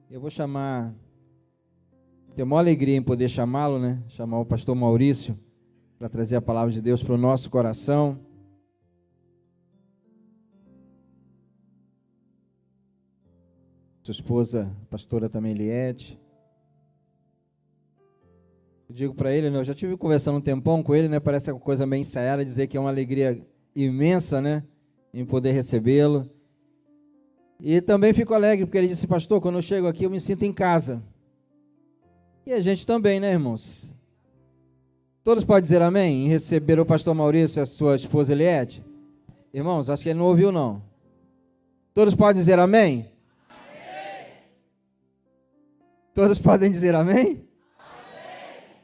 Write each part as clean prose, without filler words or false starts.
Eu vou chamar, tenho maior alegria em poder chamá-lo, né? Chamar o pastor Maurício para trazer a palavra de Deus para o nosso coração. Sua esposa, a pastora também, Eliette. Eu digo para ele, né? Eu já estive conversando um tempão com ele, né? Parece uma coisa meio ensaiada, dizer que é uma alegria imensa, né? Em poder recebê-lo. E também fico alegre, porque ele disse, pastor, quando eu chego aqui eu me sinto em casa. E a gente também, né, irmãos? Todos podem dizer amém? Em receber o pastor Maurício e a sua esposa Eliette? Irmãos, acho que ele não ouviu, não. Todos podem dizer amém? Amém. Todos podem dizer amém? Amém.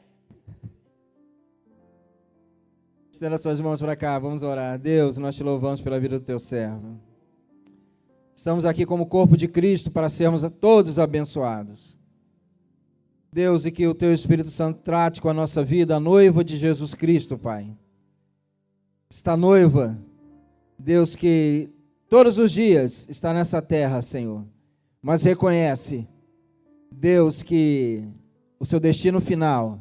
Estenda suas mãos para cá, vamos orar. Deus, nós te louvamos pela vida do teu servo. Estamos aqui como corpo de Cristo para sermos todos abençoados. Deus, e que o teu Espírito Santo trate com a nossa vida, a noiva de Jesus Cristo, Pai. Esta noiva, Deus, que todos os dias está nessa terra, Senhor, mas reconhece, Deus, que o seu destino final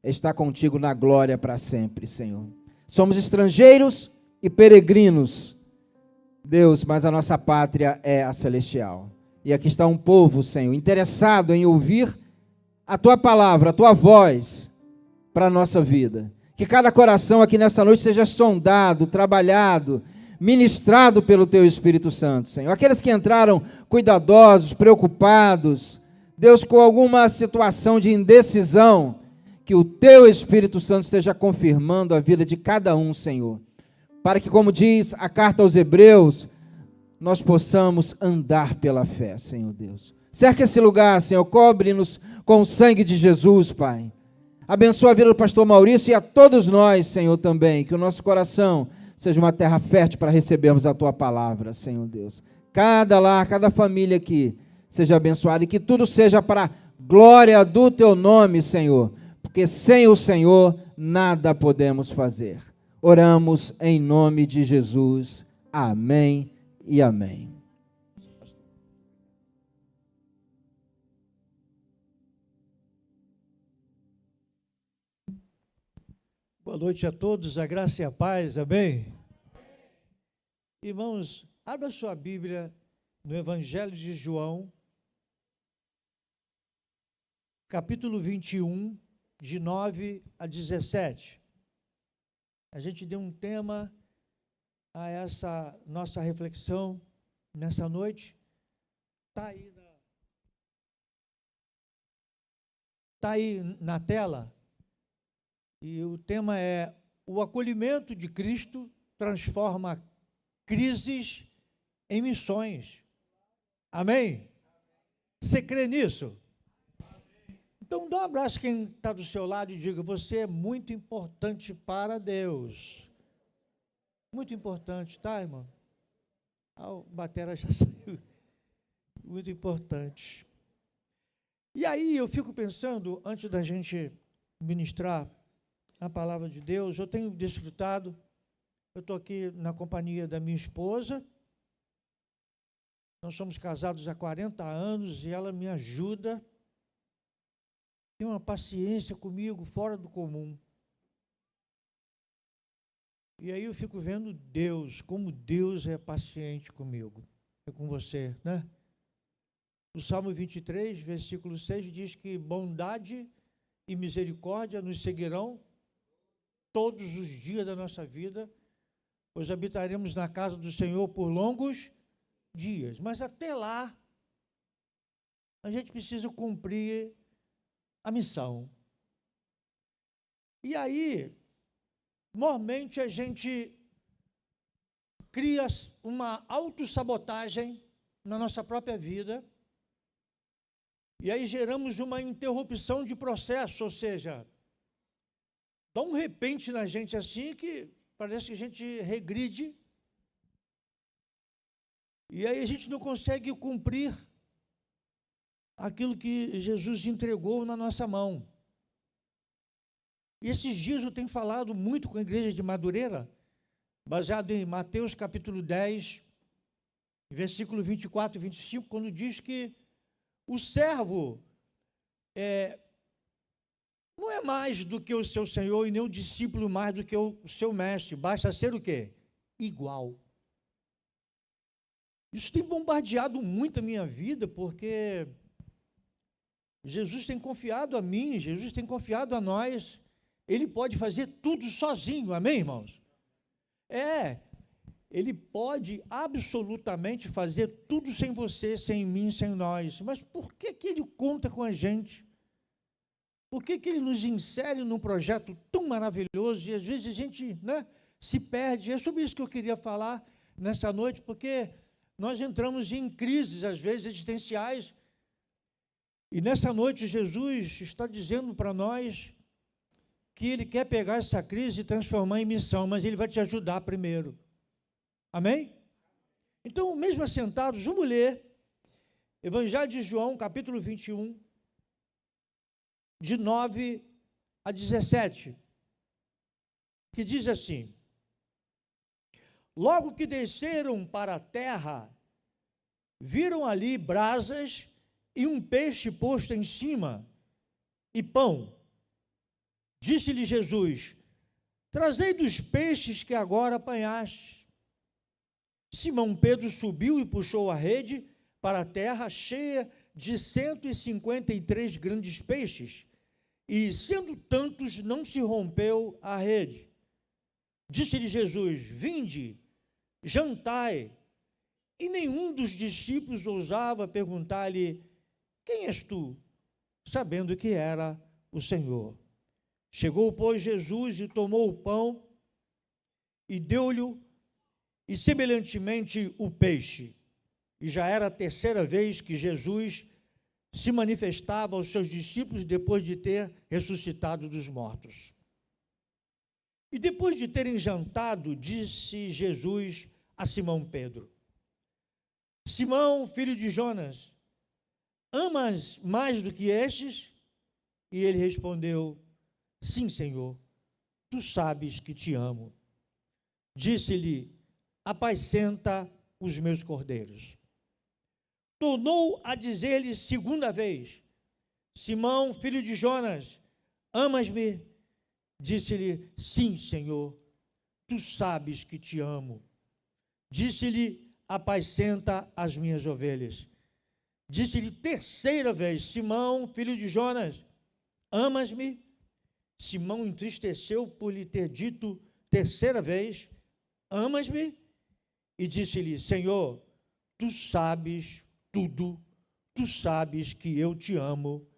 é estar contigo na glória para sempre, Senhor. Somos estrangeiros e peregrinos, Deus, mas a nossa pátria é a celestial. E aqui está um povo, Senhor, interessado em ouvir a tua palavra, a tua voz para a nossa vida. Que cada coração aqui nessa noite seja sondado, trabalhado, ministrado pelo teu Espírito Santo, Senhor. Aqueles que entraram cuidadosos, preocupados, Deus, com alguma situação de indecisão, que o teu Espírito Santo esteja confirmando a vida de cada um, Senhor. Para que, como diz a carta aos Hebreus, nós possamos andar pela fé, Senhor Deus. Cerca esse lugar, Senhor, cobre-nos com o sangue de Jesus, Pai. Abençoa a vida do pastor Maurício e a todos nós, Senhor, também. Que o nosso coração seja uma terra fértil para recebermos a tua palavra, Senhor Deus. Cada lar, cada família aqui seja abençoada e que tudo seja para a glória do teu nome, Senhor. Porque sem o Senhor nada podemos fazer. Oramos em nome de Jesus. Amém e amém. Boa noite a todos, a graça e a paz, amém? Irmãos, abra sua Bíblia no Evangelho de João, capítulo 21, de 9 a 17. A gente deu um tema a essa nossa reflexão nessa noite. Está aí na tela. E o tema é: o acolhimento de Cristo transforma crises em missões. Amém? Você crê nisso? Então dá um abraço a quem está do seu lado e diga: você é muito importante para Deus. Muito importante, tá, irmão? O batera já saiu. Muito importante. E aí eu fico pensando, antes da gente ministrar a palavra de Deus, eu tenho desfrutado, eu estou aqui na companhia da minha esposa, nós somos casados há 40 anos e ela me ajuda, tem uma paciência comigo fora do comum. E aí eu fico vendo Deus, como Deus é paciente comigo, é com você, né? O Salmo 23, versículo 6 diz que bondade e misericórdia nos seguirão todos os dias da nossa vida, pois habitaremos na casa do Senhor por longos dias. Mas até lá, a gente precisa cumprir a missão. E aí, normalmente a gente cria uma autossabotagem na nossa própria vida, e aí geramos uma interrupção de processo, ou seja, dá um repente na gente assim que parece que a gente regride, e aí a gente não consegue cumprir aquilo que Jesus entregou na nossa mão. E esses dias eu tenho falado muito com a igreja de Madureira, baseado em Mateus capítulo 10, versículo 24 e 25, quando diz que O servo não é mais do que o seu senhor e nem o discípulo mais do que o seu mestre. Basta ser o quê? Igual. Isso tem bombardeado muito a minha vida, porque Jesus tem confiado a mim, Jesus tem confiado a nós. Ele pode fazer tudo sozinho, amém, irmãos? Ele pode absolutamente fazer tudo sem você, sem mim, sem nós. Mas por que Ele conta com a gente? Por que Ele nos insere num projeto tão maravilhoso e às vezes a gente, se perde? É sobre isso que eu queria falar nessa noite, porque nós entramos em crises, às vezes, existenciais. E nessa noite Jesus está dizendo para nós que Ele quer pegar essa crise e transformar em missão, mas Ele vai te ajudar primeiro. Amém? Então, mesmo assentados, vamos ler Evangelho de João, capítulo 21, de 9 a 17, que diz assim: logo que desceram para a terra, viram ali brasas e um peixe posto em cima, e pão. Disse-lhe Jesus: trazei dos peixes que agora apanhaste. Simão Pedro subiu e puxou a rede para a terra, cheia de 153 grandes peixes, e sendo tantos, não se rompeu a rede. Disse-lhe Jesus: vinde, jantai. E nenhum dos discípulos ousava perguntar-lhe: quem és tu? Sabendo que era o Senhor. Chegou, pois, Jesus e tomou o pão e deu-lhe, e semelhantemente o peixe. E já era a terceira vez que Jesus se manifestava aos seus discípulos depois de ter ressuscitado dos mortos. E depois de terem jantado, disse Jesus a Simão Pedro: Simão, filho de Jonas, amas mais do que estes? E ele respondeu: sim, Senhor, tu sabes que te amo. Disse-lhe: apacenta os meus cordeiros. Tornou a dizer-lhe segunda vez: Simão, filho de Jonas, amas-me? Disse-lhe: sim, Senhor, tu sabes que te amo. Disse-lhe: apacenta as minhas ovelhas. Disse-lhe terceira vez: Simão, filho de Jonas, amas-me? Simão entristeceu por lhe ter dito terceira vez: amas-me? E disse-lhe: Senhor, tu sabes tudo, tu sabes que eu te amo.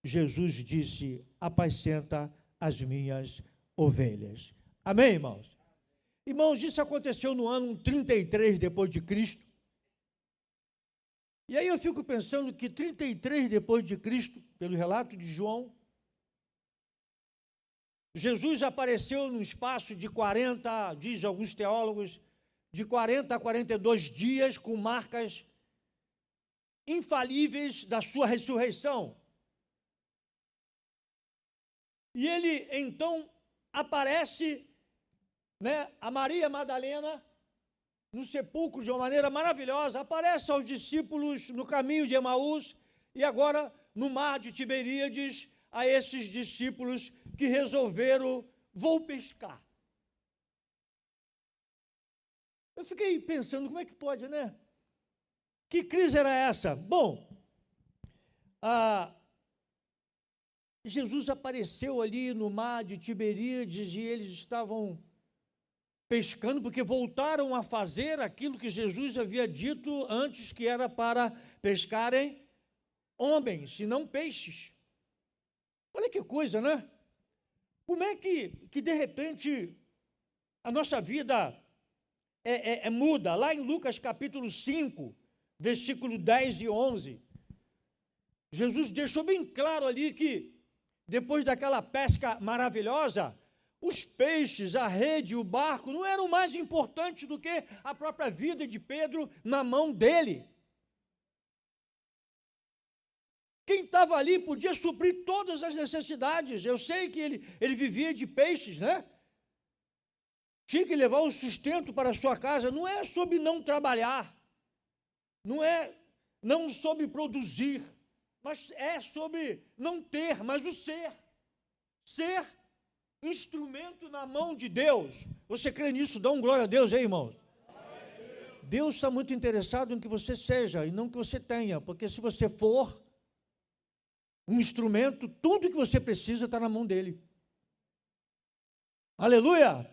Jesus disse: apacenta as minhas ovelhas. Amém, irmãos? Irmãos, isso aconteceu no ano 33 depois de Cristo. E aí eu fico pensando que 33 depois de Cristo, pelo relato de João, Jesus apareceu num espaço de 40, diz alguns teólogos, de 40 a 42 dias, com marcas infalíveis da sua ressurreição. E ele, então, aparece, a Maria Madalena, no sepulcro de uma maneira maravilhosa, aparece aos discípulos no caminho de Emaús, e agora no mar de Tiberíades, a esses discípulos que resolveram: vou pescar. Eu fiquei pensando, como é que pode, Que crise era essa? Bom, Jesus apareceu ali no mar de Tiberíades e eles estavam pescando, porque voltaram a fazer aquilo que Jesus havia dito antes, que era para pescarem homens, e não peixes. Olha que coisa, Como é que de repente a nossa vida muda? Lá em Lucas capítulo 5, versículo 10 e 11, Jesus deixou bem claro ali que depois daquela pesca maravilhosa, os peixes, a rede, o barco não eram mais importantes do que a própria vida de Pedro na mão dele. Quem estava ali podia suprir todas as necessidades. Eu sei que ele vivia de peixes, Tinha que levar o sustento para a sua casa. Não é sobre não trabalhar. Não é não sobre produzir, mas é sobre não ter, mas o ser. Ser instrumento na mão de Deus. Você crê nisso? Dá um glória a Deus aí, irmãos. Deus está muito interessado em que você seja e não que você tenha, porque se você for um instrumento, tudo que você precisa está na mão dele. Aleluia!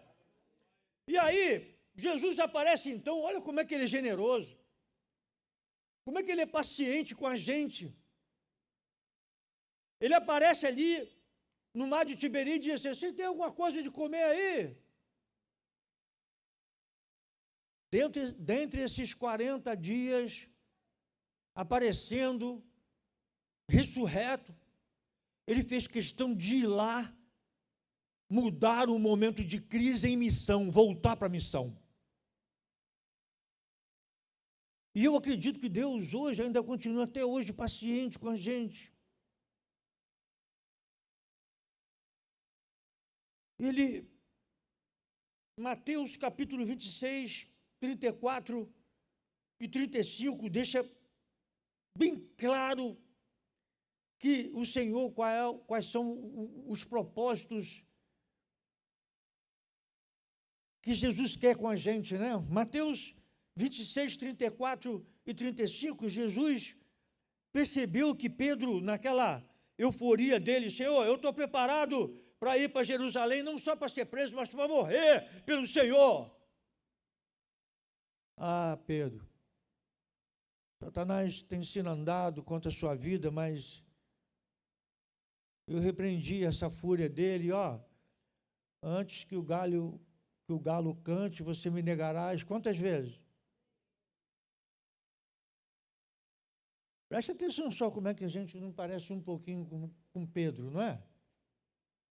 E aí, Jesus aparece então, olha como é que ele é generoso, como é que ele é paciente com a gente. Ele aparece ali no mar de Tiberíades e diz assim: você tem alguma coisa de comer aí? Dentre esses 40 dias, aparecendo, ressurreto, ele fez questão de ir lá, mudar um momento de crise em missão, voltar para a missão. E eu acredito que Deus hoje ainda continua até hoje paciente com a gente. Ele, Mateus capítulo 26, 34 e 35, deixa bem claro que o Senhor, quais são os propósitos que Jesus quer com a gente, né? Mateus 26, 34 e 35, Jesus percebeu que Pedro, naquela euforia dele, Senhor, eu estou preparado para ir para Jerusalém, não só para ser preso, mas para morrer pelo Senhor. Ah, Pedro, Satanás tem sido andado contra a sua vida, mas eu repreendi essa fúria dele, ó, antes que o galo cante, você me negarás quantas vezes? Presta atenção só como é que a gente não parece um pouquinho com Pedro, não é?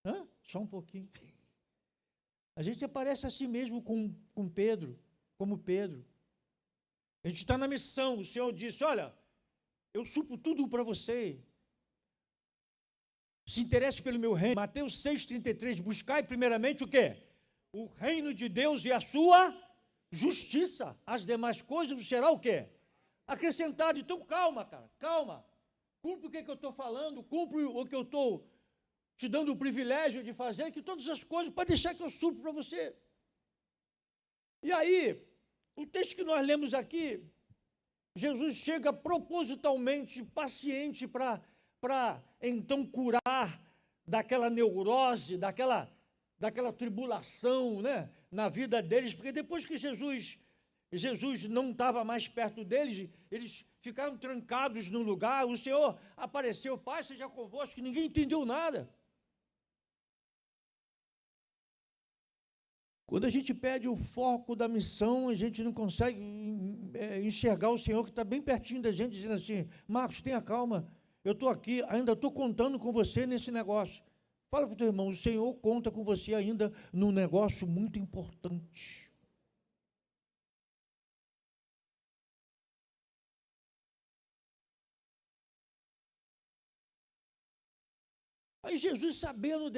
Hã? Só um pouquinho. A gente aparece assim mesmo com Pedro, como Pedro. A gente está na missão, o Senhor disse, olha, eu supro tudo para você. Se interesse pelo meu reino. Mateus 6,33, buscai primeiramente o quê? O reino de Deus e a sua justiça. As demais coisas será o quê? Acrescentado. Então calma, cara, calma. Cumpre o que eu estou falando, cumpre o que eu estou te dando o privilégio de fazer, que todas as coisas, pode deixar que eu supro para você. E aí, o texto que nós lemos aqui, Jesus chega propositalmente paciente para então curar daquela neurose, daquela tribulação, né, na vida deles, porque depois que Jesus não estava mais perto deles, eles ficaram trancados num lugar, o Senhor apareceu, Pai, seja convosco, que ninguém entendeu nada. Quando a gente perde o foco da missão, a gente não consegue enxergar o Senhor que está bem pertinho da gente, dizendo assim, Marcos, tenha calma, eu estou aqui, ainda estou contando com você nesse negócio. Fala para o teu irmão, o Senhor conta com você ainda num negócio muito importante. Aí Jesus, sabendo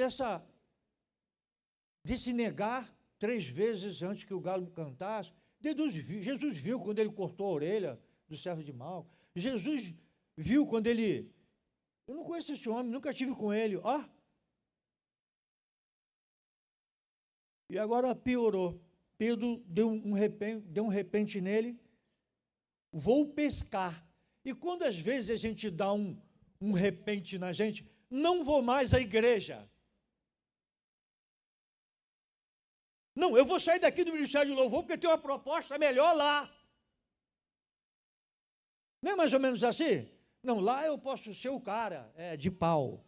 desse negar, 3 vezes antes que o galo cantasse, Jesus viu quando ele cortou a orelha do servo de Mal. Jesus viu quando ele... Eu não conheço esse homem, nunca tive com ele. Ó. E agora piorou. Pedro deu um repente nele. Vou pescar. E quando às vezes a gente dá um repente na gente, não vou mais à igreja. Não, eu vou sair daqui do Ministério de Louvor porque tem uma proposta melhor lá. Não é mais ou menos assim? Não, lá eu posso ser o cara de pau.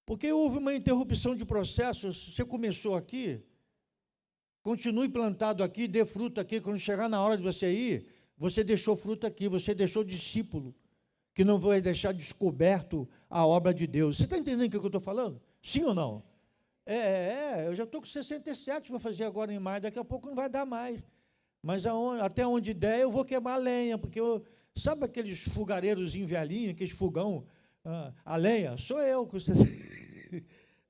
Porque houve uma interrupção de processo, você começou aqui, continue plantado aqui, dê fruto aqui, quando chegar na hora de você ir, você deixou fruto aqui, você deixou discípulo, que não vai deixar descoberto a obra de Deus. Você está entendendo o que eu estou falando? Sim ou não? Eu já estou com 67, vou fazer agora em maio, daqui a pouco não vai dar mais. Mas até onde der, eu vou queimar a lenha, porque sabe aqueles fogareiros velhinhos, aqueles fogão, a lenha? Sou eu.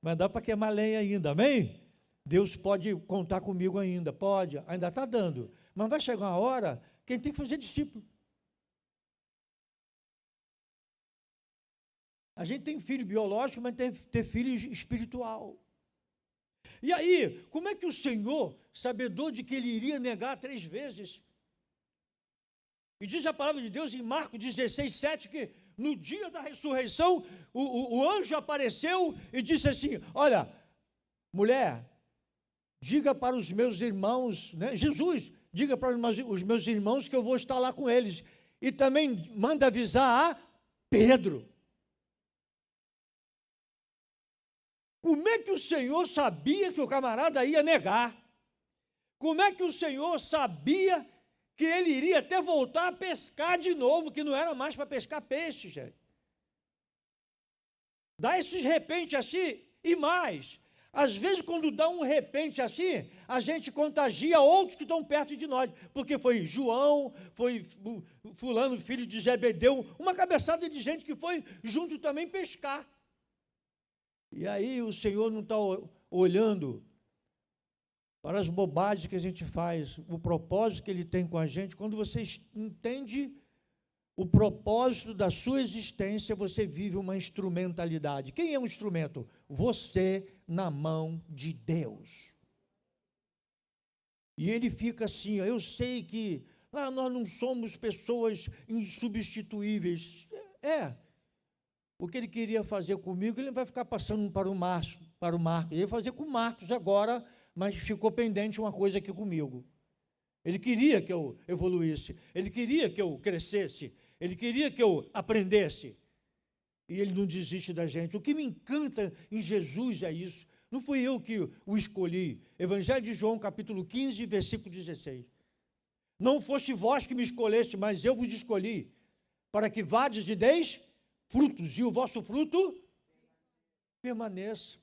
Mas dá para queimar lenha ainda, amém? Deus pode contar comigo ainda, pode, ainda está dando. mas vai chegar uma hora que a gente tem que fazer discípulo. A gente tem filho biológico, mas tem que ter filho espiritual. E aí, como é que o Senhor, sabedor de que ele iria negar 3 vezes, e diz a palavra de Deus em Marcos 16, 7, que no dia da ressurreição, o anjo apareceu e disse assim, olha, mulher, diga para os meus irmãos, né? Jesus, diga para os meus irmãos que eu vou estar lá com eles. E também manda avisar a Pedro. Como é que o Senhor sabia que o camarada ia negar? Como é que o Senhor sabia que ele iria até voltar a pescar de novo, que não era mais para pescar peixe, gente? Dá esses repente assim, e mais, às vezes quando dá um repente assim, a gente contagia outros que estão perto de nós, porque foi João, foi fulano, filho de Zebedeu, uma cabeçada de gente que foi junto também pescar. E aí o Senhor não está olhando para as bobagens que a gente faz, o propósito que Ele tem com a gente. Quando você entende o propósito da sua existência, você vive uma instrumentalidade. Quem é um instrumento? Você na mão de Deus. E Ele fica assim, eu sei que nós não somos pessoas insubstituíveis. O que Ele queria fazer comigo, Ele vai ficar passando para o Marcos. Ele ia fazer com o Marcos agora, mas ficou pendente uma coisa aqui comigo. Ele queria que eu evoluísse, Ele queria que eu crescesse, Ele queria que eu aprendesse. E Ele não desiste da gente. O que me encanta em Jesus é isso. Não fui eu que o escolhi. Evangelho de João, capítulo 15, versículo 16. Não foste vós que me escolheste, mas eu vos escolhi, para que vades e deis frutos, e o vosso fruto permaneça.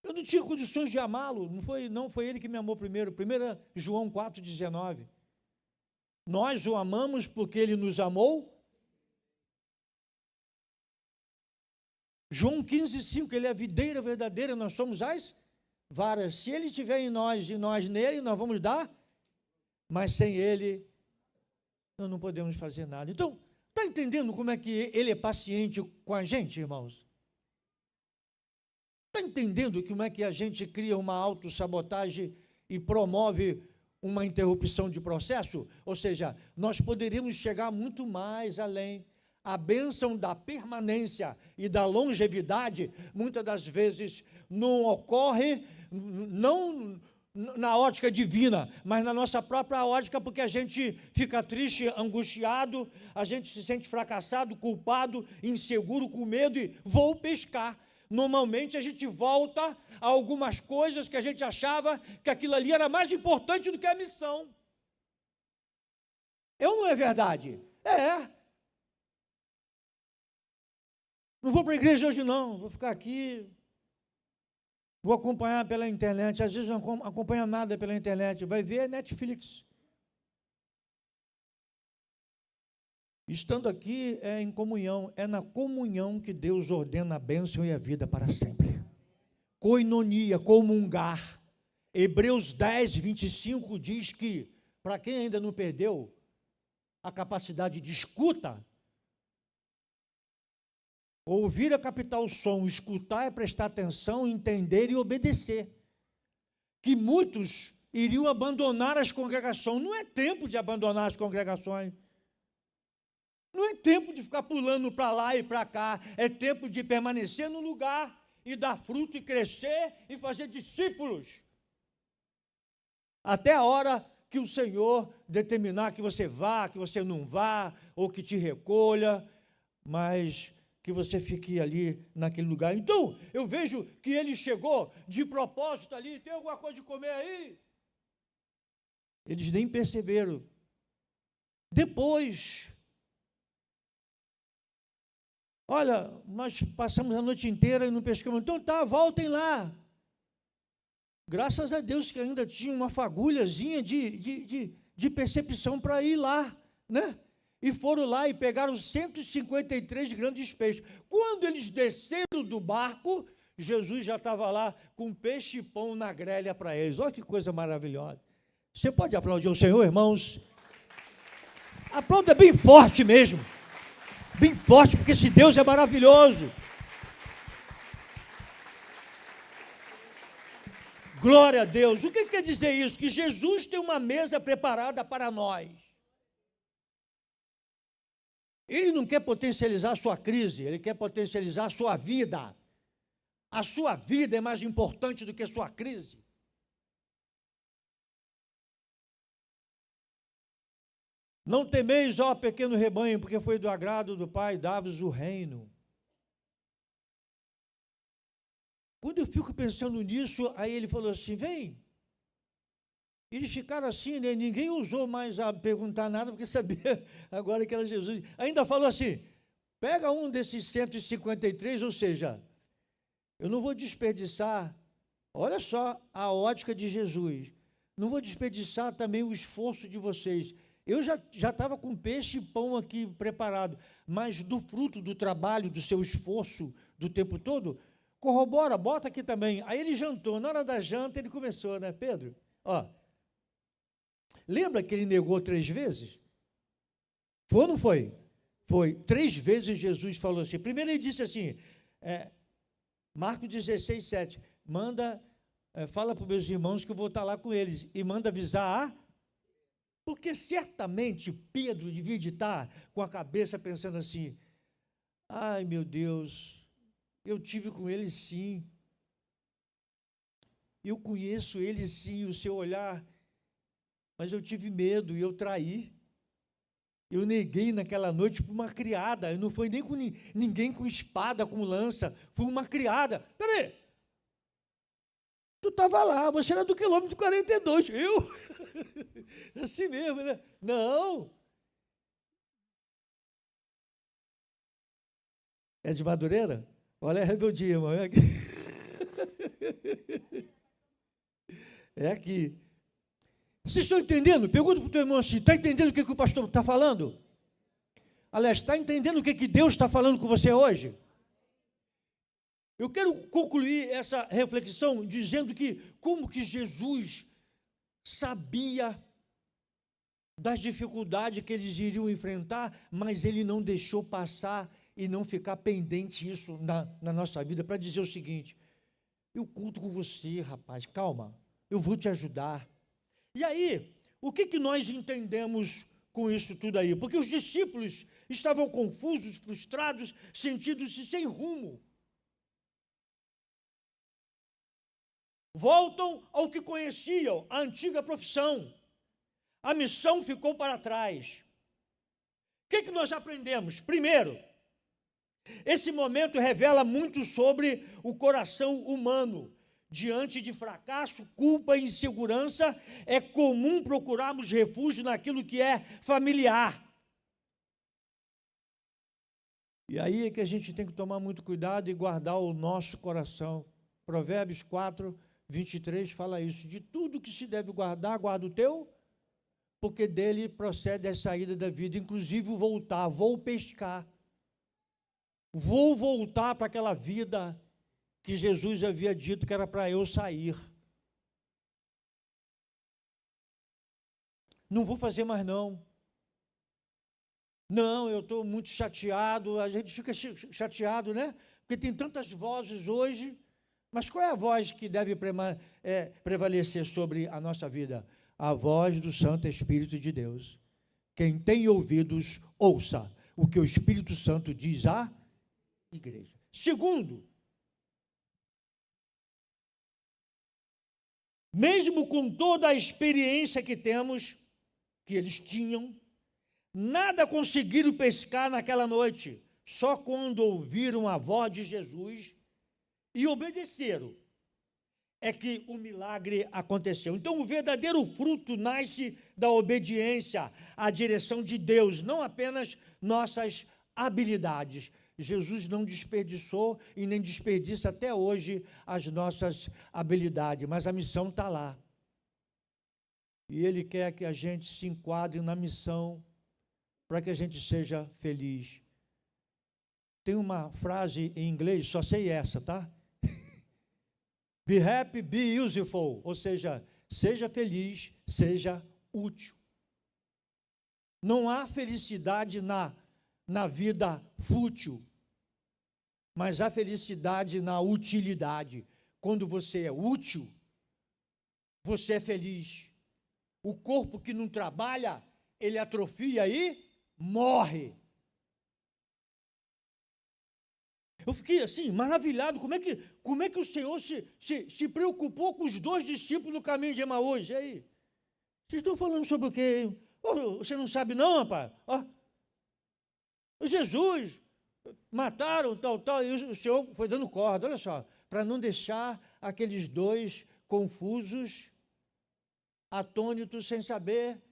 Eu não tinha condições de amá-lo, não foi ele que me amou primeiro. 1 João 4,19. Nós o amamos porque ele nos amou. João 15,5, ele é a videira verdadeira, nós somos as varas. Se ele estiver em nós e nós nele, nós vamos dar, mas sem ele, nós não podemos fazer nada. Então, está entendendo como é que ele é paciente com a gente, irmãos? Está entendendo como é que a gente cria uma autossabotagem e promove uma interrupção de processo? Ou seja, nós poderíamos chegar muito mais além. A bênção da permanência e da longevidade, muitas das vezes, não ocorre, não na ótica divina, mas na nossa própria ótica, porque a gente fica triste, angustiado, a gente se sente fracassado, culpado, inseguro, com medo e vou pescar. Normalmente a gente volta a algumas coisas que a gente achava que aquilo ali era mais importante do que a missão. Não é verdade? Não vou para a igreja hoje não, vou ficar aqui, vou acompanhar pela internet. Às vezes não acompanha nada pela internet, vai ver Netflix. Estando aqui é em comunhão, é na comunhão que Deus ordena a bênção e a vida para sempre. Koinonia, comungar. Hebreus 10, 25 diz que, para quem ainda não perdeu a capacidade de escuta, ouvir é captar o som, escutar é prestar atenção, entender e obedecer. Que muitos iriam abandonar as congregações. Não é tempo de abandonar as congregações. Não é tempo de ficar pulando para lá e para cá. É tempo de permanecer no lugar e dar fruto e crescer e fazer discípulos. Até a hora que o Senhor determinar que você vá, que você não vá, ou que te recolha, mas que você fique ali naquele lugar. Então, eu vejo que ele chegou de propósito ali, tem alguma coisa de comer aí? Eles nem perceberam. Depois, olha, nós passamos a noite inteira e não pescamos. Então tá, voltem lá. Graças a Deus que ainda tinha uma fagulhazinha de percepção para ir lá, né? E foram lá e pegaram 153 grandes peixes. Quando eles desceram do barco, Jesus já estava lá com peixe e pão na grelha para eles. Olha que coisa maravilhosa. Você pode aplaudir o Senhor, irmãos? Aplauda bem forte mesmo. Bem forte, porque esse Deus é maravilhoso. Glória a Deus. O que quer dizer isso? Que Jesus tem uma mesa preparada para nós. Ele não quer potencializar a sua crise, ele quer potencializar a sua vida. A sua vida é mais importante do que a sua crise. Não temeis, ó pequeno rebanho, porque foi do agrado do Pai dar-vos o reino. Quando eu fico pensando nisso, aí ele falou assim, vem. Eles ficaram assim, né? Ninguém ousou mais a perguntar nada, porque sabia agora que era Jesus. Ainda falou assim, pega um desses 153, ou seja, eu não vou desperdiçar, olha só a ótica de Jesus, não vou desperdiçar também o esforço de vocês. Eu já estava com peixe e pão aqui preparado, mas do fruto do trabalho, do seu esforço do tempo todo, corrobora, bota aqui também. Aí ele jantou, na hora da janta ele começou, né, Pedro? Ó, lembra que ele negou 3 vezes? Foi ou não foi? Foi. 3 vezes Jesus falou assim. Primeiro ele disse assim, Marcos 16, 7, fala para os meus irmãos que eu vou estar lá com eles, e manda avisar porque certamente Pedro devia estar com a cabeça pensando assim, ai meu Deus, eu tive com ele sim, eu conheço ele sim, o seu olhar, mas eu tive medo e eu traí, eu neguei naquela noite para uma criada, não foi nem com ninguém com espada, com lança, foi uma criada. Peraí, tu estava lá, você era do quilômetro 42, eu? Assim mesmo, né? Não. É de Madureira? Olha a rebeldia, irmão. É aqui. É aqui. Vocês estão entendendo? Pergunta para o teu irmão assim, está entendendo o que o pastor está falando? Aliás, está entendendo o que Deus está falando com você hoje? Eu quero concluir essa reflexão dizendo que como que Jesus sabia das dificuldades que eles iriam enfrentar, mas ele não deixou passar e não ficar pendente isso na nossa vida, para dizer o seguinte, eu culto com você, rapaz, calma, eu vou te ajudar. E aí, o que nós entendemos com isso tudo aí? Porque os discípulos estavam confusos, frustrados, sentindo-se sem rumo. Voltam ao que conheciam, a antiga profissão. A missão ficou para trás. O que nós aprendemos? Primeiro, esse momento revela muito sobre o coração humano. Diante de fracasso, culpa e insegurança, é comum procurarmos refúgio naquilo que é familiar. E aí é que a gente tem que tomar muito cuidado e guardar o nosso coração. Provérbios 4, 23 fala isso. De tudo que se deve guardar, guarda o teu, porque dele procede a saída da vida, inclusive voltar, vou pescar. Vou voltar para aquela vida que Jesus havia dito que era para eu sair. Não vou fazer mais não. Não, eu estou muito chateado, a gente fica chateado, né? Porque tem tantas vozes hoje, mas qual é a voz que deve prevalecer sobre a nossa vida? A voz do Santo Espírito de Deus. Quem tem ouvidos, ouça o que o Espírito Santo diz à igreja. Segundo, mesmo com toda a experiência que temos, que eles tinham, nada conseguiram pescar naquela noite, só quando ouviram a voz de Jesus e obedeceram, é que o milagre aconteceu. Então, o verdadeiro fruto nasce da obediência à direção de Deus, não apenas nossas habilidades. Jesus não desperdiçou e nem desperdiça até hoje as nossas habilidades, mas a missão está lá. E Ele quer que a gente se enquadre na missão para que a gente seja feliz. Tem uma frase em inglês, só sei essa, tá? Be happy, be useful. Ou seja feliz, seja útil. Não há felicidade na vida fútil, mas há felicidade na utilidade. Quando você é útil, você é feliz. O corpo que não trabalha, ele atrofia e morre. Eu fiquei assim, maravilhado, como é que o Senhor se preocupou com os 2 discípulos no caminho de Emaús? E aí? Vocês estão falando sobre o quê? Oh, você não sabe não, rapaz? Oh, Jesus, mataram, tal, e o Senhor foi dando corda, olha só, para não deixar aqueles 2 confusos, atônitos, sem saber,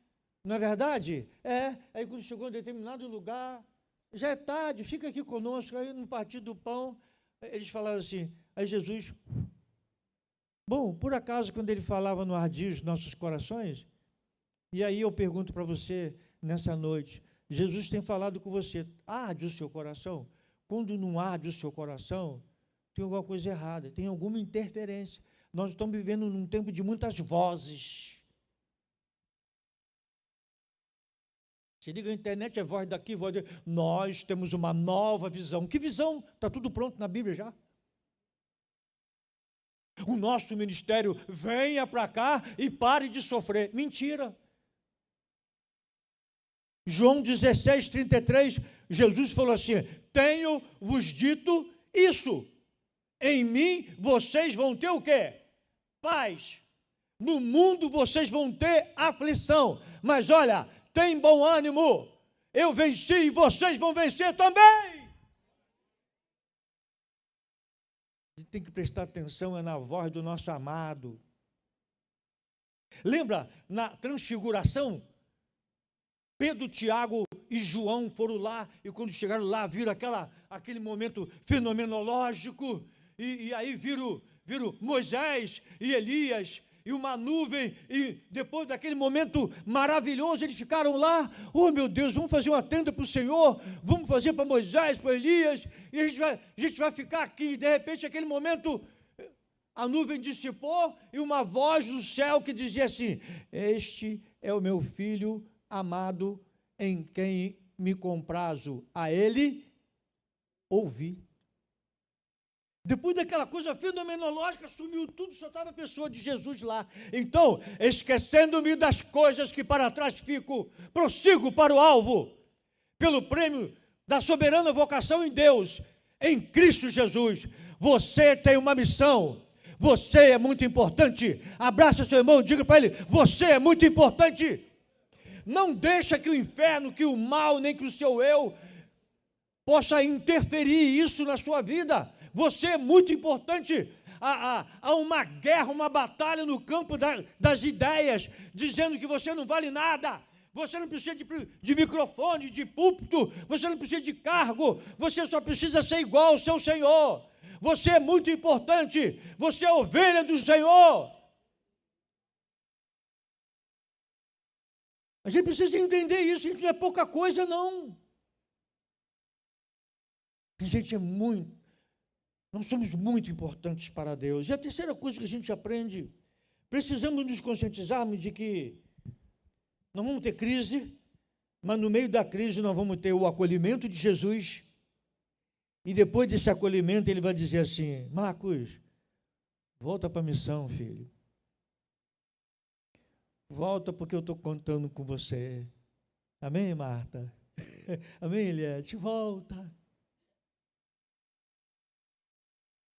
não é verdade? Aí quando chegou em determinado lugar, já é tarde, fica aqui conosco, aí no partido do pão, eles falaram assim, aí Jesus, bom, por acaso quando ele falava no ardio os nossos corações, e aí eu pergunto para você, nessa noite, Jesus tem falado com você, arde o seu coração? Quando não arde o seu coração, tem alguma coisa errada, tem alguma interferência. Nós estamos vivendo num tempo de muitas vozes. Se liga na internet, é voz daqui, voz daqui. Nós temos uma nova visão. Que visão? Está tudo pronto na Bíblia já. O nosso ministério, venha para cá e pare de sofrer. Mentira. João 16, 33, Jesus falou assim, tenho-vos dito isso. Em mim vocês vão ter o quê? Paz. No mundo vocês vão ter aflição. Mas olha, tem bom ânimo. Eu venci e vocês vão vencer também. A gente tem que prestar atenção na voz do nosso amado. Lembra, na transfiguração, Pedro, Tiago e João foram lá, e quando chegaram lá, viram aquele momento fenomenológico, e aí viram Moisés e Elias, e uma nuvem, e depois daquele momento maravilhoso, eles ficaram lá, oh meu Deus, vamos fazer uma tenda para o Senhor, vamos fazer para Moisés, para Elias, e a gente vai ficar aqui, e de repente, aquele momento, a nuvem dissipou, e uma voz do céu que dizia assim, este é o meu filho amado, em quem me comprazo, a ele ouvi. Depois daquela coisa fenomenológica, sumiu tudo, só estava a pessoa de Jesus lá. Então, esquecendo-me das coisas que para trás fico, prossigo para o alvo, pelo prêmio da soberana vocação em Deus, em Cristo Jesus. Você tem uma missão, você é muito importante. Abraça seu irmão, diga para ele, você é muito importante. Não deixa que o inferno, que o mal, nem que o seu eu possa interferir isso na sua vida. Você é muito importante. Há uma guerra, uma batalha no campo das ideias, dizendo que você não vale nada. Você não precisa de microfone, de púlpito, você não precisa de cargo, você só precisa ser igual ao seu Senhor. Você é muito importante, você é ovelha do Senhor. A gente precisa entender isso, a gente não é pouca coisa, não. A gente é muito, nós somos muito importantes para Deus. E a terceira coisa que a gente aprende, precisamos nos conscientizarmos de que nós vamos ter crise, mas no meio da crise nós vamos ter o acolhimento de Jesus, e depois desse acolhimento ele vai dizer assim, Marcos, volta para a missão, filho. Volta porque eu estou contando com você. Amém, Marta? Amém, Eliette? Volta.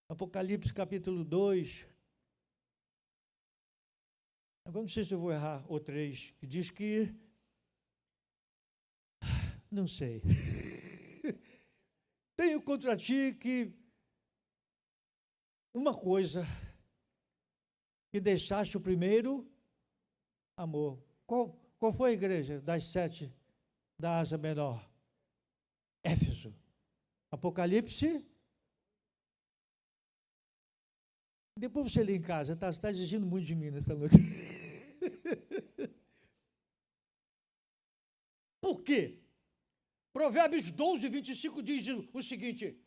Apocalipse capítulo 2. Agora não sei se eu vou errar, ou 3, que diz que... Não sei. Tenho contra ti que uma coisa, que deixaste o primeiro amor. Qual foi a igreja das 7 da Ásia Menor? Éfeso. Apocalipse. Depois você lê em casa, está exigindo muito de mim nessa noite. Por quê? Provérbios 12, 25 diz o seguinte,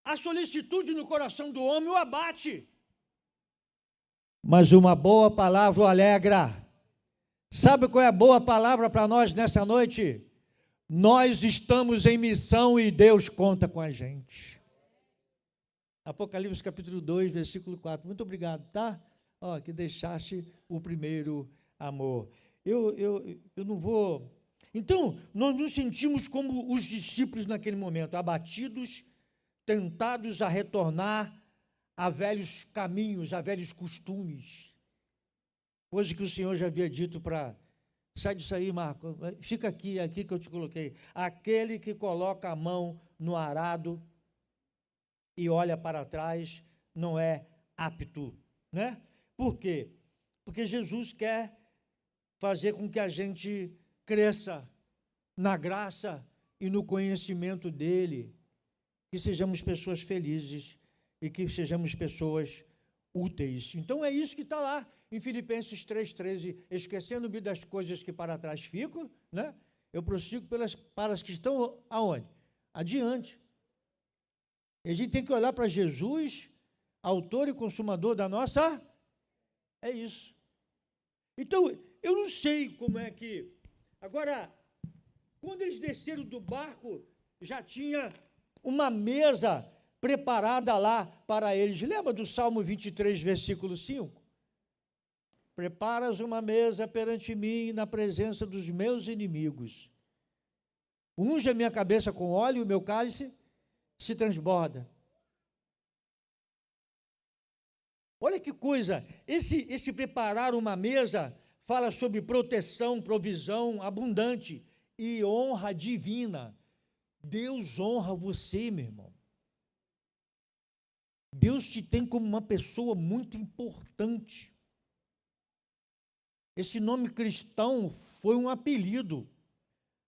a solicitude no coração do homem o abate, Mas uma boa palavra o alegra. Sabe qual é a boa palavra para nós nessa noite? Nós estamos em missão e Deus conta com a gente. Apocalipse capítulo 2, versículo 4. Muito obrigado, tá? Ó, que deixaste o primeiro amor. Eu não vou... Então, nós nos sentimos como os discípulos naquele momento, abatidos, tentados a retornar a velhos caminhos, a velhos costumes. Coisa que o Senhor já havia dito para... Sai disso aí, Marco, fica aqui que eu te coloquei. Aquele que coloca a mão no arado e olha para trás não é apto, né? Por quê? Porque Jesus quer fazer com que a gente cresça na graça e no conhecimento dele, que sejamos pessoas felizes e que sejamos pessoas úteis. Então é isso que está lá em Filipenses 3,13, esquecendo-me das coisas que para trás ficam, né? Eu prossigo para as que estão aonde? Adiante. E a gente tem que olhar para Jesus, autor e consumador da nossa... É isso. Então, eu não sei como é que... Agora, quando eles desceram do barco, já tinha uma mesa preparada lá para eles. Lembra do Salmo 23, versículo 5? Preparas uma mesa perante mim na presença dos meus inimigos. Unge a minha cabeça com óleo e o meu cálice se transborda. Olha que coisa, esse preparar uma mesa fala sobre proteção, provisão abundante e honra divina. Deus honra você, meu irmão. Deus te tem como uma pessoa muito importante. Esse nome cristão foi um apelido,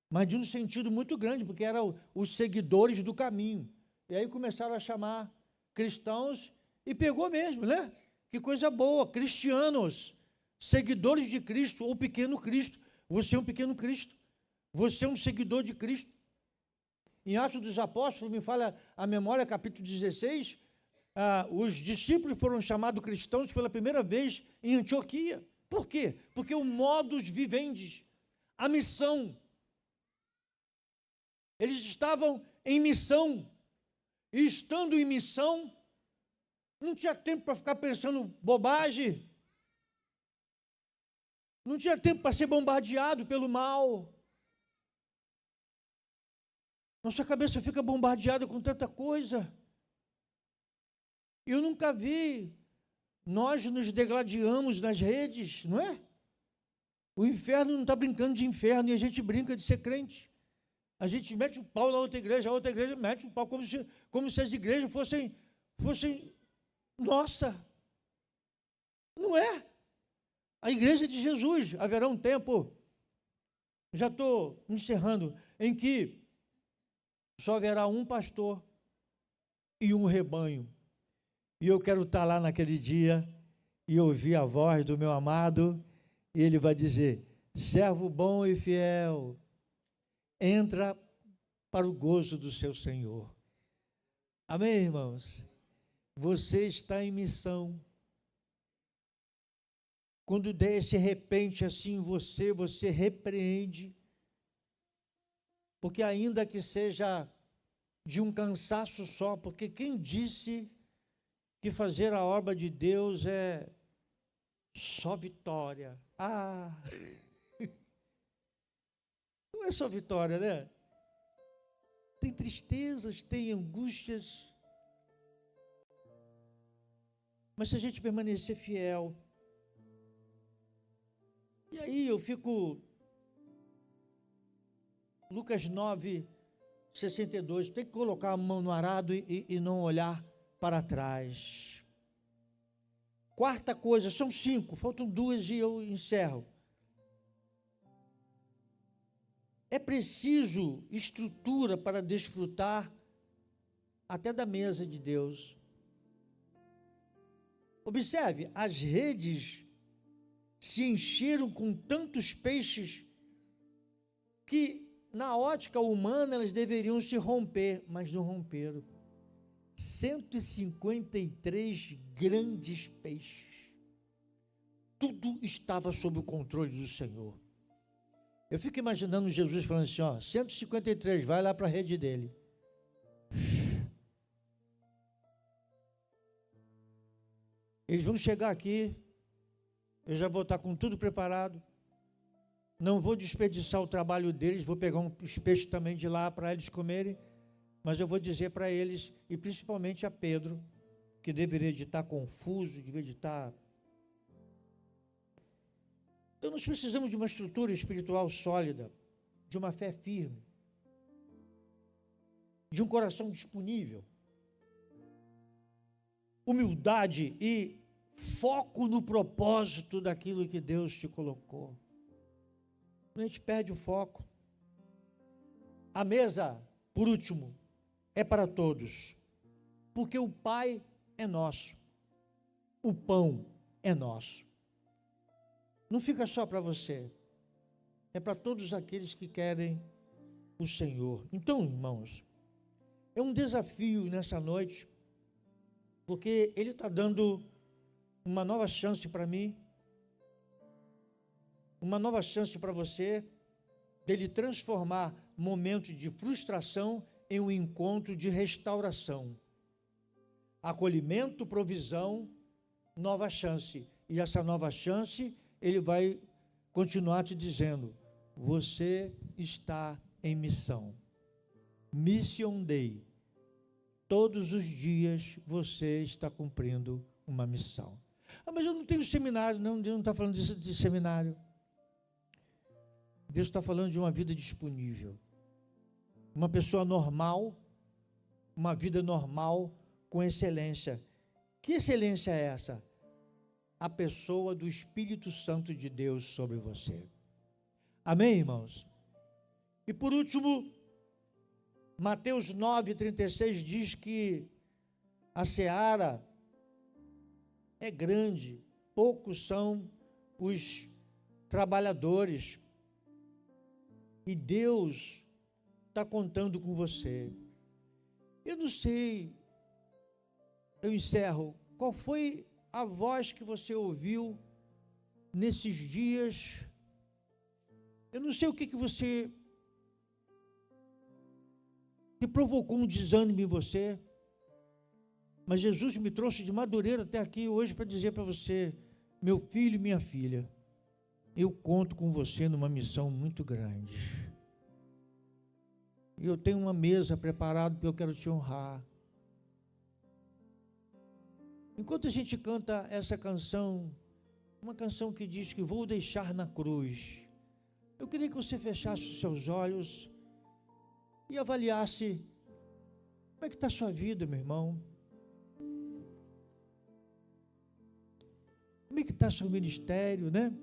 mas de um sentido muito grande, porque eram os seguidores do caminho. E aí começaram a chamar cristãos e pegou mesmo, né? Que coisa boa, cristianos, seguidores de Cristo ou pequeno Cristo. Você é um pequeno Cristo, você é um seguidor de Cristo. Em Atos dos Apóstolos, me fala a memória, capítulo 16, os discípulos foram chamados cristãos pela primeira vez em Antioquia. Por quê? Porque o modus vivendi, a missão. Eles estavam em missão, e estando em missão, não tinha tempo para ficar pensando bobagem, não tinha tempo para ser bombardeado pelo mal. Nossa cabeça fica bombardeada com tanta coisa. Eu nunca vi. Nós nos degladiamos nas redes, não é? O inferno não está brincando de inferno e a gente brinca de ser crente. A gente mete o pau na outra igreja, a outra igreja mete o pau como se as igrejas fossem, nossa, não é? A igreja de Jesus, haverá um tempo, já estou encerrando, em que só haverá um pastor e um rebanho. E eu quero estar lá naquele dia e ouvir a voz do meu amado, e ele vai dizer: servo bom e fiel, entra para o gozo do seu Senhor. Amém, irmãos? Você está em missão. Quando der esse repente assim em você repreende, porque ainda que seja de um cansaço só, porque quem disse que fazer a obra de Deus é só vitória? Não é só vitória, né? Tem tristezas, tem angústias. Mas se a gente permanecer fiel, e aí eu fico, Lucas 9, 62, tem que colocar a mão no arado e não olhar para trás. Quarta coisa, são 5, faltam 2 e eu encerro. É preciso estrutura para desfrutar até da mesa de Deus. Observe, as redes se encheram com tantos peixes que, na ótica humana, elas deveriam se romper, mas não romperam. 153 grandes peixes. tudo estava sob o controle do Senhor. Eu fico imaginando Jesus falando assim, ó, 153, vai lá para a rede dele. Eles vão chegar aqui, eu já vou estar com tudo preparado, não vou desperdiçar o trabalho deles, vou pegar uns peixes também de lá para eles comerem, mas eu vou dizer para eles, e principalmente a Pedro, que deveria de estar confuso, deveria de estar... Então nós precisamos de uma estrutura espiritual sólida, de uma fé firme, de um coração disponível, humildade e foco no propósito daquilo que Deus te colocou. A gente perde o foco. A mesa, por último, é para todos, porque o Pai é nosso, o pão é nosso. Não fica só para você, é para todos aqueles que querem o Senhor. Então, irmãos, é um desafio nessa noite, porque Ele está dando uma nova chance para mim, uma nova chance para você, dele transformar momentos de frustração em um encontro de restauração. Acolhimento, provisão, nova chance. E essa nova chance, Ele vai continuar te dizendo, você está em missão. Mission Day. Todos os dias você está cumprindo uma missão. Ah, mas eu não tenho seminário. Não, Deus não está falando de seminário. Deus está falando de uma vida disponível. Uma pessoa normal, uma vida normal com excelência. Que excelência é essa? A pessoa do Espírito Santo de Deus sobre você. Amém, irmãos? E por último, Mateus 9:36 diz que a seara é grande, poucos são os trabalhadores, e Deus está contando com você. Eu não sei, eu encerro, qual foi a voz que você ouviu nesses dias? Eu não sei o que você, que provocou um desânimo em você, mas Jesus me trouxe de Madureira até aqui hoje para dizer para você, meu filho e minha filha, eu conto com você numa missão muito grande. E eu tenho uma mesa preparada porque eu quero te honrar. Enquanto a gente canta essa canção, uma canção que diz que vou deixar na cruz, eu queria que você fechasse os seus olhos e avaliasse como é que está a sua vida, meu irmão. Como é que está seu ministério, né?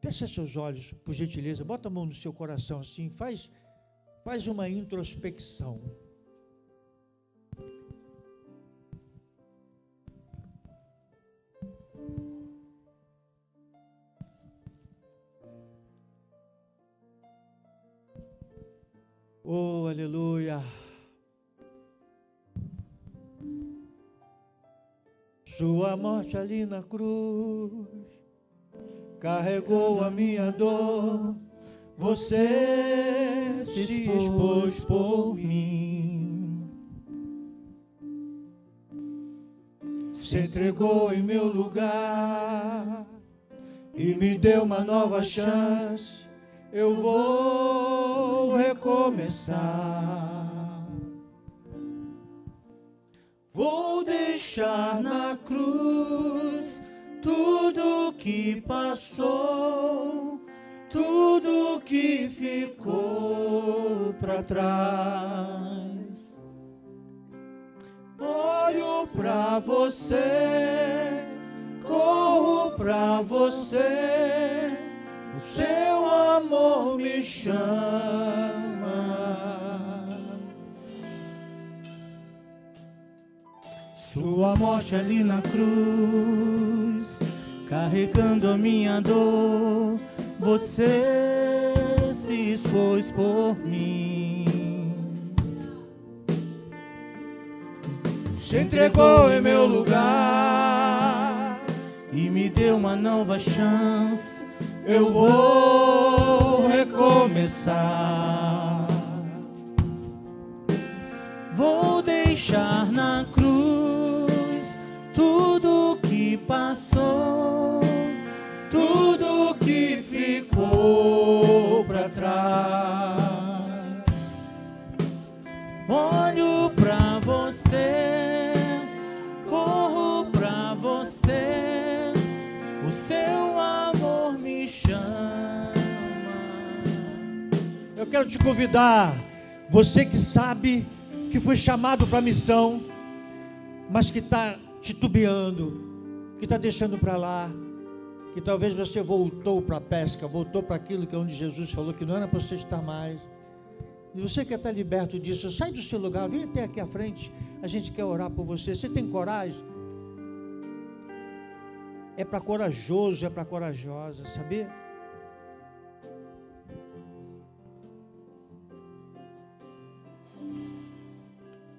Feche seus olhos, por gentileza, bota a mão no seu coração assim, faz uma introspecção. Oh, aleluia. Sua morte ali na cruz carregou a minha dor, você se expôs por mim, se entregou em meu lugar e me deu uma nova chance. Eu vou recomeçar, vou deixar na cruz tudo que passou, tudo que ficou para trás. Olho para você, corro para você, o seu amor me chama. Sua morte ali na cruz, carregando a minha dor, você se expôs por mim, se entregou em meu lugar e me deu uma nova chance. Eu vou recomeçar. Vou deixar na cruz tudo que passou, Tudo que ficou para trás. olho pra você, corro pra você, o seu amor me chama. Eu quero te convidar, você que sabe que foi chamado para a missão, mas que está titubeando, que está deixando para lá, que talvez você voltou para a pesca, voltou para aquilo que é onde Jesus falou que não era para você estar mais. E você quer estar liberto disso, sai do seu lugar, vem até aqui à frente, a gente quer orar por você. Você tem coragem? É para corajoso, é para corajosa, sabia?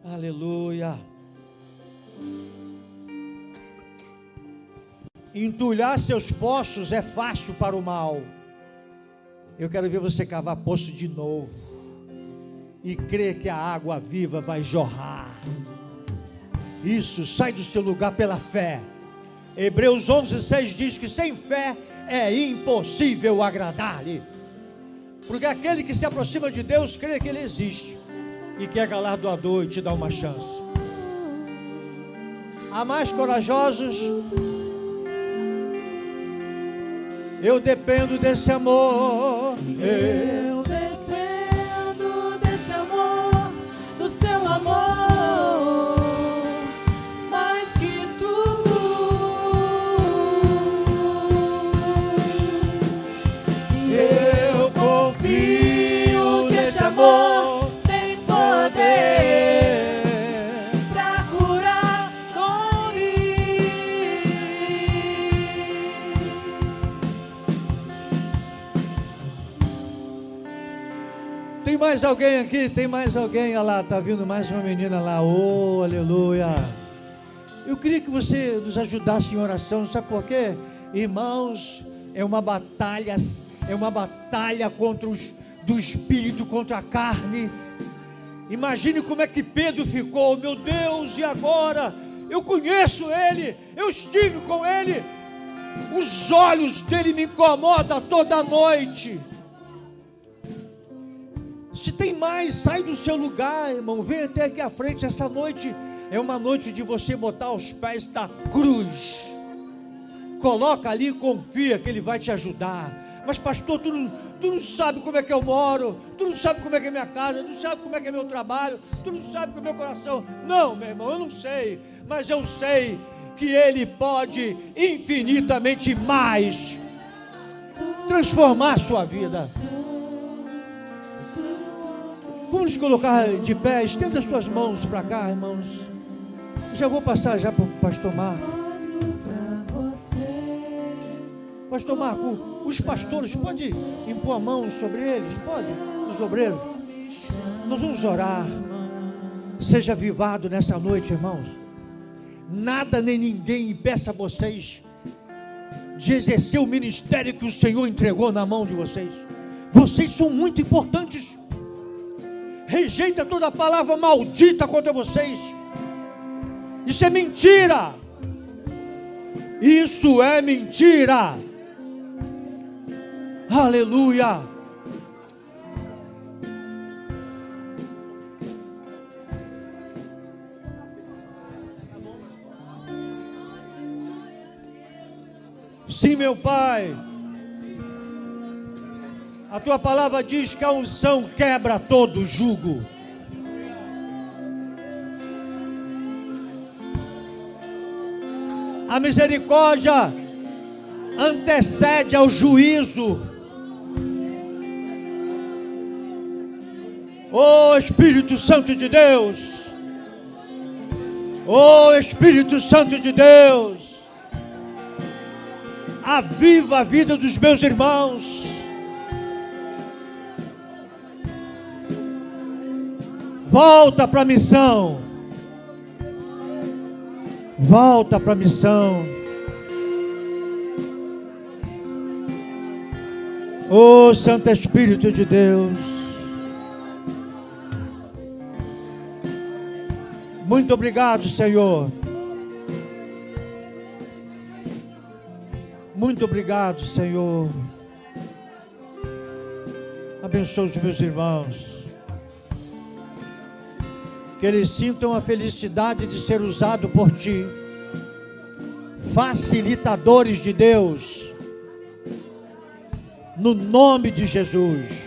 Aleluia. Entulhar seus poços é fácil para o mal. Eu quero ver você cavar poço de novo e crer que a água viva vai jorrar. Isso, sai do seu lugar pela fé. Hebreus 11:6 diz que sem fé é impossível agradar-lhe, porque aquele que se aproxima de Deus crê que Ele existe e que é galardoador e te dá uma chance. Há mais corajosos. Eu dependo desse amor. Eu dependo desse amor, do seu amor, mais que tudo. Eu confio nesse amor. Tem poder pra curar dores. Tem mais alguém aqui? Tem mais alguém? Olha lá, está vindo mais uma menina lá. Oh, aleluia. Eu queria que você nos ajudasse em oração. Sabe por quê? Irmãos, é uma batalha contra do espírito, contra a carne. Imagine como é que Pedro ficou. Meu Deus, e agora? Eu conheço ele, eu estive com ele. Os olhos dele me incomodam toda noite. Se tem mais, sai do seu lugar, irmão. Vem até aqui à frente. Essa noite é uma noite de você botar os pés da cruz. Coloca ali e confia que Ele vai te ajudar. Mas pastor, tu não sabe como é que eu moro, tu não sabe como é que é minha casa, tu não sabe como é que é meu trabalho, tu não sabe como é meu coração. Não, meu irmão, eu não sei, mas eu sei que Ele pode infinitamente mais transformar a sua vida. Vamos nos colocar de pé, estenda as suas mãos para cá, irmãos. Já vou passar já para o pastor Marco. Pastor Marco, os pastores, pode impor a mão sobre eles? Pode, os obreiros. Nós vamos orar. Seja avivado nessa noite, irmãos. Nada nem ninguém impeça vocês de exercer o ministério que o Senhor entregou na mão de vocês. Vocês são muito importantes. Rejeita toda palavra maldita contra vocês. Isso é mentira. Isso é mentira. Aleluia. Sim, meu Pai. A tua palavra diz que a unção quebra todo jugo. A misericórdia antecede ao juízo. Ô Espírito Santo de Deus, ô Espírito Santo de Deus, aviva a vida dos meus irmãos. Volta para a missão. Volta para a missão. Ô Santo Espírito de Deus, muito obrigado, Senhor. Muito obrigado, Senhor. Abençoe os meus irmãos, que eles sintam a felicidade de ser usado por Ti, facilitadores de Deus, no nome de Jesus.